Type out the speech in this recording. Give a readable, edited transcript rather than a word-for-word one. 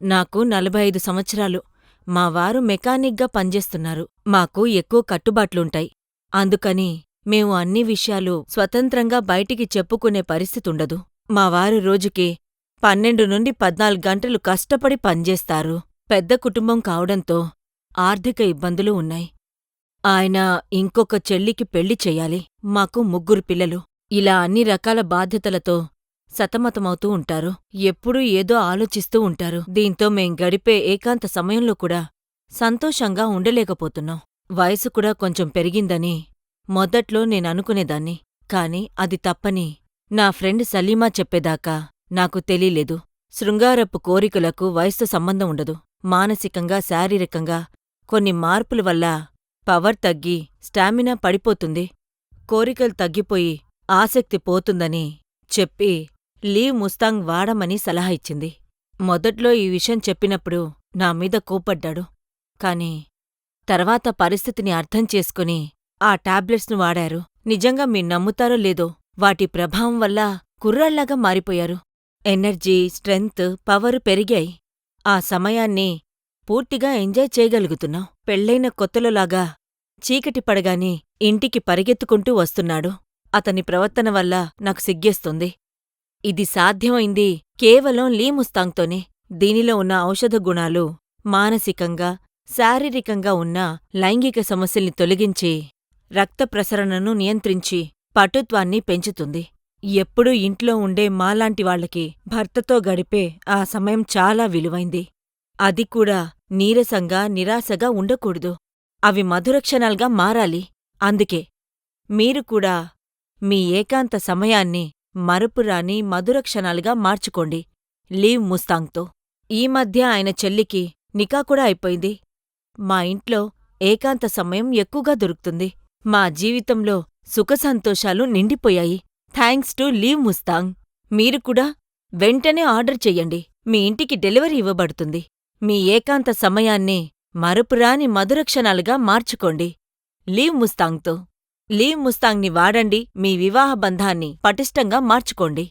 నాకు 45 సంవత్సరాలు. మా వారు మెకానిక్గా పనిచేస్తున్నారు. మాకు ఎక్కువ కట్టుబాట్లుంటాయి. అందుకని మేము అన్ని విషయాలు స్వతంత్రంగా బయటికి చెప్పుకునే పరిస్థితుండదు. మా వారు రోజుకి 12 నుండి 14 గంటలు కష్టపడి పనిచేస్తారు. పెద్ద కుటుంబం కావడంతో ఆర్థిక ఇబ్బందులు ఉన్నాయి. ఆయన ఇంకొక చెల్లికి పెళ్లి చెయ్యాలి. మాకు 3 పిల్లలు. ఇలా అన్ని రకాల బాధ్యతలతో సతమతమవుతూ ఉంటారు. ఎప్పుడూ ఏదో ఆలోచిస్తూ ఉంటారు. దీంతో మేం గడిపే ఏకాంత సమయంలో కూడా సంతోషంగా ఉండలేకపోతున్నాం. వయసు కూడా కొంచెం పెరిగిందని మొదట్లో నేననుకునేదాన్ని. కాని అది తప్పని నా ఫ్రెండ్ సలీమా చెప్పేదాకా నాకు తెలీలేదు. శృంగారపు కోరికలకు వయస్సు సంబంధం ఉండదు. మానసికంగా, శారీరకంగా కొన్ని మార్పుల వల్ల పవర్ తగ్గి స్టామినా పడిపోతుంది. కోరికలు తగ్గిపోయి ఆసక్తి పోతుందని చెప్పి లీవ్ ముస్తాంగ్ వాడమని సలహా ఇచ్చింది. మొదట్లో ఈ విషయం చెప్పినప్పుడు నామీద కోప్పడ్డాడు. కాని తర్వాత పరిస్థితిని అర్థం చేసుకుని ఆ టాబ్లెట్స్ను వాడారు. నిజంగా మీరు నమ్ముతారో లేదో, వాటి ప్రభావం వల్ల కుర్రాళ్లాగా మారిపోయారు. ఎనర్జీ, స్ట్రెంగ్త్, పవరు పెరిగాయి. ఆ సమయాన్ని పూర్తిగా ఎంజాయ్ చేయగలుగుతున్నాం. పెళ్ళైన కొత్తలోలాగా చీకటి పడగానే ఇంటికి పరిగెత్తుకుంటూ వస్తున్నాడు. అతని ప్రవర్తన వల్ల నాకు సిగ్గేస్తుంది. ఇది సాధ్యమైంది కేవలం లీ ముస్తాంగ్తోనే. దీనిలో ఉన్న ఔషధ గుణాలు మానసికంగా, శారీరకంగా ఉన్న లైంగిక సమస్యల్ని తొలగించి, రక్త ప్రసరణను నియంత్రించి, పటుత్వాన్ని పెంచుతుంది. ఎప్పుడూ ఇంట్లో ఉండే మాలాంటి వాళ్లకి భర్తతో గడిపే ఆ సమయం చాలా విలువైంది. అది కూడా నీరసంగా, నిరాశగా ఉండకూడదు. అవి మధురక్షణాలుగా మారాలి. అందుకే మీరు కూడా మీ ఏకాంత సమయాన్ని మరపురాని మధురక్షణాలుగా మార్చుకోండి లీవ్ ముస్తాంగ్తో. ఈ మధ్య ఆయన చెల్లికి నికా కూడా అయిపోయింది. మా ఇంట్లో ఏకాంత సమయం ఎక్కువగా దొరుకుతుంది. మా జీవితంలో సుఖసంతోషాలు నిండిపోయాయి. Thanks to Liv Mustang. మీరు కూడా వెంటనే ఆర్డర్ చెయ్యండి. మీ ఇంటికి డెలివరీ ఇవ్వబడుతుంది. మీ ఏకాంత సమయాన్ని మరపురాని మధురక్షణాలుగా మార్చుకోండి లీవ్ ముస్తాంగ్తో. లీవ్ ముస్తాంగ్ని వాడండి. మీ వివాహ బంధాన్ని పటిష్టంగా మార్చుకోండి.